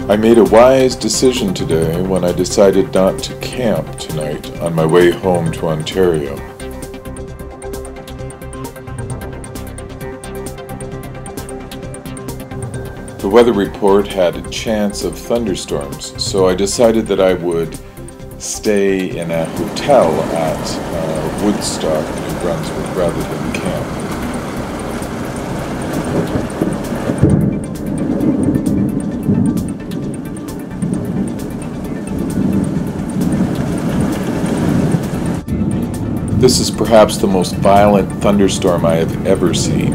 I made a wise decision today when I decided not to camp tonight on my way home to Ontario. The weather report had a chance of thunderstorms, so I decided that I would stay in a hotel at Woodstock, New Brunswick, rather than camp. This is perhaps the most violent thunderstorm I have ever seen,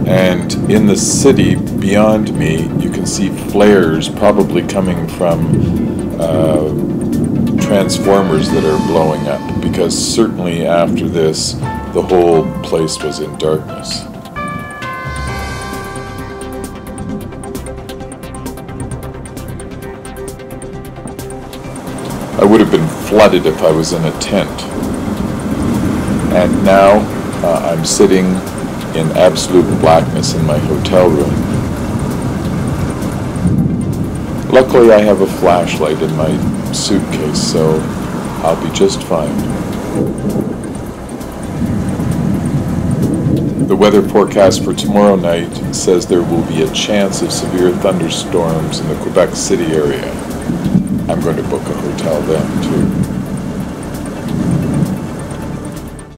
and in the city beyond me you can see flares probably coming from transformers that are blowing up, because certainly after this the whole place was in darkness. I would have been flooded if I was in a tent. And now I'm sitting in absolute blackness in my hotel room. Luckily I have a flashlight in my suitcase, so I'll be just fine. The weather forecast for tomorrow night says there will be a chance of severe thunderstorms in the Quebec City area. I'm going to book a hotel then too.